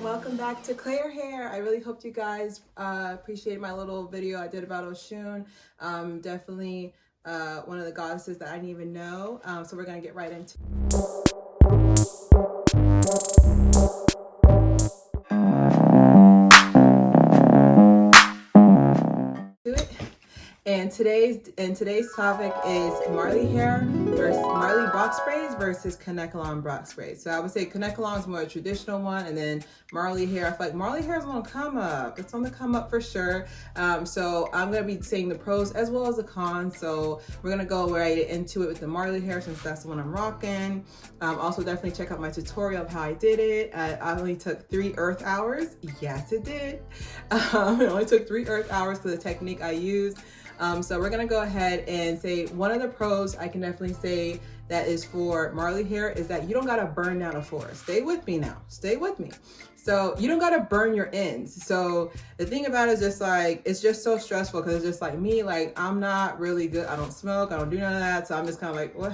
Welcome back to Claire Hair. I really hope you guys appreciate my little video I did about Oshun. Definitely one of the goddesses that I didn't even know. So we're gonna get right into it. And today's topic is Marley hair versus Marley box braids versus Kanekallon box braids. So I would say Kanekallon is more a traditional one, and then Marley hair, I feel like Marley hair is gonna come up. It's on the come up for sure. So I'm gonna be saying the pros as well as the cons. So we're gonna go right into it with the Marley hair since that's the one I'm rocking. Also definitely check out my tutorial of how I did it. I only took 3 earth hours. Yes, it did. It only took 3 earth hours for the technique I used. So we're gonna go ahead and say one of the pros I can definitely say that is for Marley hair is that you don't gotta burn down a forest. Stay with me now, stay with me. So you don't gotta burn your ends. So the thing about it is just like, it's just so stressful because it's just like me, like I'm not really good. I don't smoke, I don't do none of that. So I'm just kind of like, what?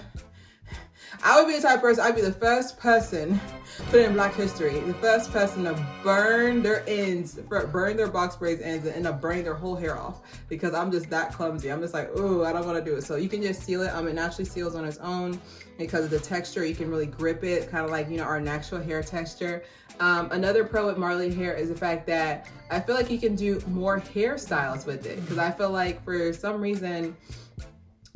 I would be the type of person, I'd be the first person, put in Black history, the first person to burn their ends, burn their box braids ends and end up burning their whole hair off because I'm just that clumsy. I'm just like, ooh, I don't want to do it. So you can just seal it. It naturally seals on its own because of the texture. You can really grip it, kind of like, you know, our natural hair texture. Another pro with Marley hair is the fact that I feel like you can do more hairstyles with it because I feel like for some reason,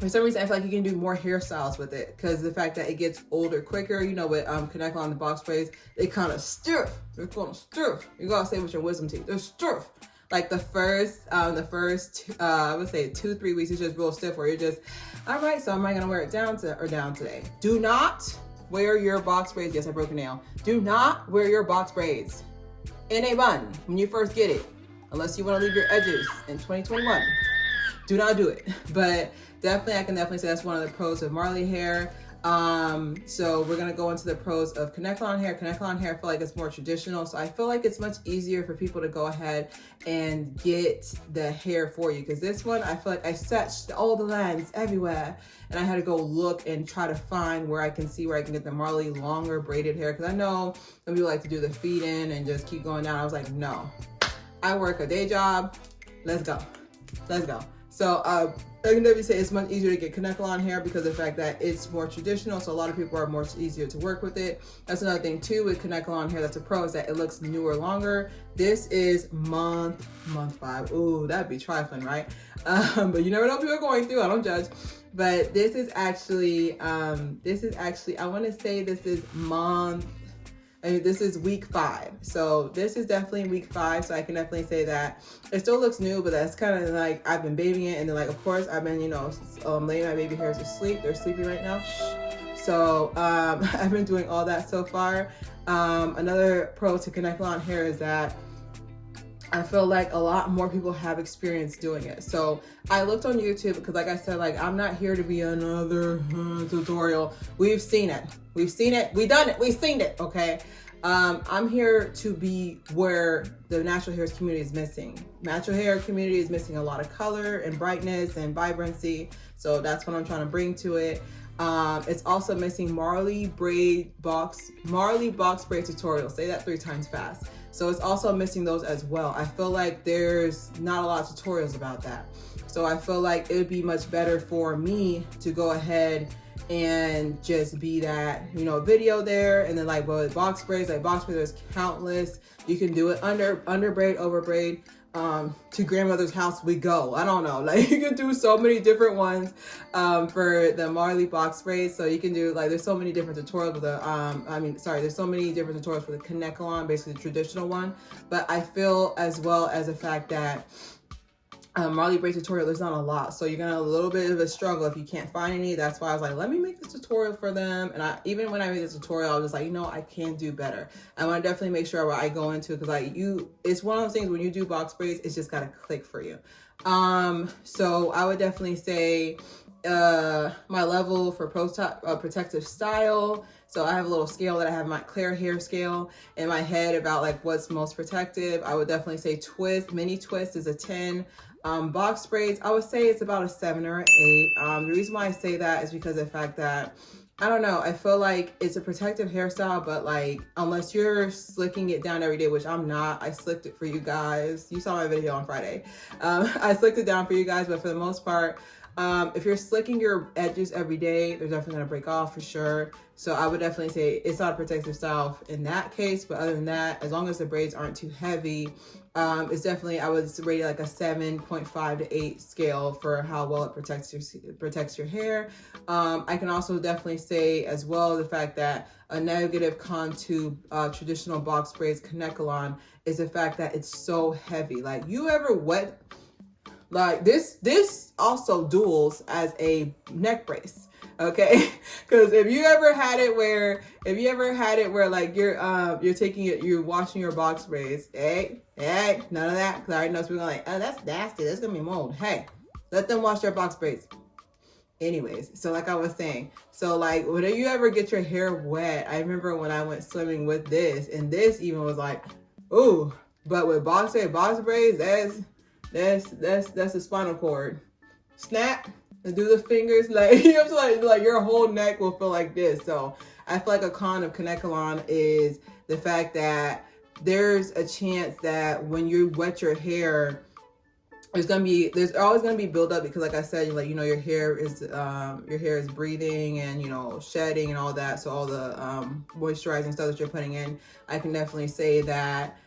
I feel like you can do more hairstyles with it because the fact that it gets older quicker. You know, with Kanekallon the box braids, they kind of stiff. They're kind of stiff. You gotta say with your wisdom teeth, they're stiff. Like the first I would say 2-3 weeks is just real stiff where you're just, all right, so am I gonna wear it down today? Do not wear your box braids. Yes, I broke a nail. Do not wear your box braids in a bun when you first get it, unless you want to leave your edges in 2021. Do not do it. But definitely, I can definitely say that's one of the pros of Marley hair. So we're gonna go into the pros of Kanekallon hair. Kanekallon hair, I feel like it's more traditional. So I feel like it's much easier for people to go ahead and get the hair for you. Because this one, I feel like I searched all the lands everywhere and I had to go look and try to find where I can get the Marley longer braided hair. Because I know some people like to do the feed in and just keep going down. I was like, no, I work a day job. Let's go. Let's go. So I can definitely say it's much easier to get Kanekallon hair because of the fact that it's more traditional. So a lot of people are more easier to work with it. That's another thing too with Kanekallon hair that's a pro is that it looks newer, longer. This is month 5. Ooh, that'd be trifling, right? But you never know what people are going through. I don't judge. But this is actually, I want to say this is week 5. So this is definitely week 5. So I can definitely say that it still looks new, but that's kind of like I've been babying it. And then like, of course, I've been, you know, laying my baby hairs to sleep. They're sleeping right now. So I've been doing all that so far. Another pro to Kanekallon hair is that I feel like a lot more people have experience doing it. So I looked on YouTube because like I said, like I'm not here to be another tutorial. We've seen it. We've seen it. We've done it. We've seen it. Okay. I'm here to be where the natural hair community is missing. Natural hair community is missing a lot of color and brightness and vibrancy. So that's what I'm trying to bring to it. It's also missing Marley box braid tutorial. Say that 3 times fast. So it's also missing those as well. I feel like there's not a lot of tutorials about that. So I feel like it would be much better for me to go ahead and just be that, you know, video there. And then like with box braids, there's countless. You can do it under braid, over braid. To grandmother's house we go. I don't know, like you can do so many different ones for the Marley box braids. So you can do like, there's so many different tutorials with the there's so many different tutorials for the Kanekallon, basically the traditional one. But I feel as well as the fact that Marley braid tutorial, there's not a lot, so you're gonna have a little bit of a struggle if you can't find any. That's why I was like, let me make this tutorial for them. And even when I made this tutorial, I was just like, you know, I can do better. I want to definitely make sure what I go into, because like it's one of those things when you do box braids, it's just gotta click for you. So I would definitely say my level for protective style. So I have a little scale that I have, my clear hair scale in my head about like what's most protective. I would definitely say twist, mini twist is a 10. Box braids, I would say it's about a 7 or an 8. The reason why I say that is because of the fact that, I don't know, I feel like it's a protective hairstyle, but like, unless you're slicking it down every day, which I'm not, I slicked it for you guys. You saw my video on Friday. I slicked it down for you guys, but for the most part, if you're slicking your edges every day, they're definitely gonna break off for sure. So I would definitely say it's not a protective style in that case, but other than that, as long as the braids aren't too heavy, it's definitely, I would rate it like a 7.5 to 8 scale for how well it protects your hair. I can also definitely say as well the fact that a negative con to traditional box braids Kanekallon is the fact that it's so heavy. Like, you ever wet, like this also duels as a neck brace. Okay, because if you ever had it where like you're taking it, you're washing your box braids, hey, none of that, because I already know people are like, oh, that's nasty, that's gonna be mold. Hey, let them wash their box braids. Anyways, so like I was saying, so like when you ever get your hair wet, I remember when I went swimming with this, and this even was like, ooh, but with box braids, that's a spinal cord. Snap. And do the fingers, like, you know, like your whole neck will feel like this. So I feel like a con of Kanekallon is the fact that there's a chance that when you wet your hair, there's always gonna be buildup, because like I said, like, you know, your hair is breathing and, you know, shedding and all that. So all the moisturizing stuff that you're putting in, I can definitely say that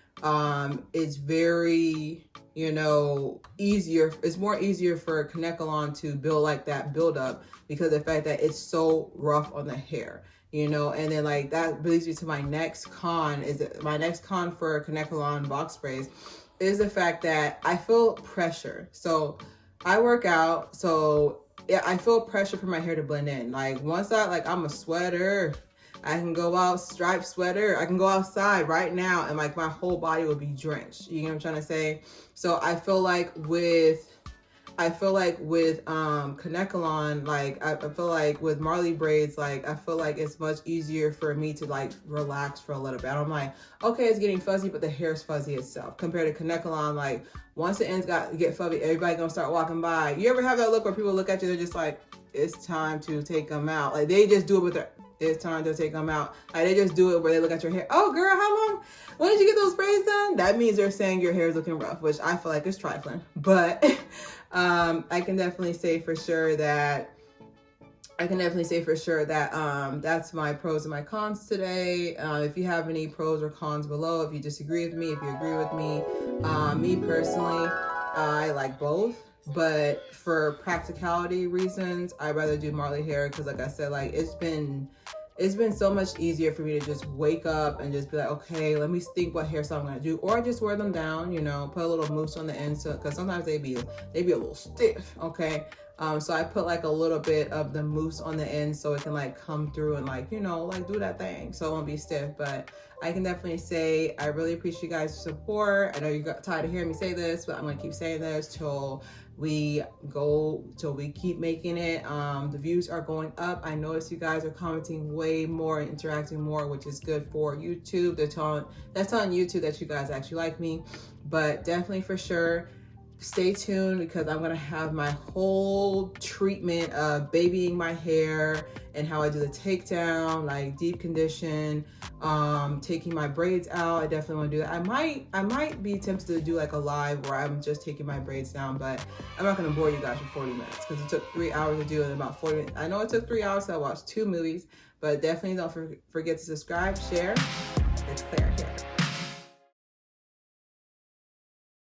it's very, you know, it's more easier for Kanekallon to build like that buildup, because of the fact that it's so rough on the hair, you know. And then like that brings me to my next con for Kanekallon box braids is the fact that I feel pressure. So I work out, so yeah, I feel pressure for my hair to blend in. Like once I'm a sweater, I can go out, striped sweater, I can go outside right now and like my whole body will be drenched. You know what I'm trying to say? So I feel like with Kanekallon, like I feel like with Marley braids, like I feel like it's much easier for me to like relax for a little bit. I'm like, okay, it's getting fuzzy, but the hair's fuzzy itself. Compared to Kanekallon, like once the ends get fuzzy, everybody gonna start walking by. You ever have that look where people look at you, they're just like, it's time to take them out. Like they just do it with their, it's time to take them out. Like they just do it where they look at your hair. Oh girl, how long? When did you get those braids done? That means they're saying your hair is looking rough, which I feel like is trifling. But I can definitely say for sure that that's my pros and my cons today. If you have any pros or cons below, if you disagree with me, if you agree with me, me personally, I like both. But for practicality reasons, I'd rather do Marley hair, because like I said, like it's been so much easier for me to just wake up and just be like, okay, let me think what hairstyle I'm gonna do, or I just wear them down, you know, put a little mousse on the end, so because sometimes they be a little stiff, okay. So I put like a little bit of the mousse on the end so it can like come through and like, you know, like do that thing so it won't be stiff. But I can definitely say I really appreciate you guys' support. I know you got tired of hearing me say this, but I'm gonna keep saying this till we keep making it. The views are going up. I notice you guys are commenting way more and interacting more, which is good for YouTube. That's telling YouTube that you guys actually like me. But definitely for sure, stay tuned, because I'm gonna have my whole treatment of babying my hair and how I do the takedown, like deep condition, taking my braids out. I definitely want to do that. I might be tempted to do like a live where I'm just taking my braids down, but I'm not gonna bore you guys for 40 minutes because it took 3 hours to do it in about 40 minutes. I know it took 3 hours, so I watched 2 movies, but definitely don't forget to subscribe, share. It's Claire here.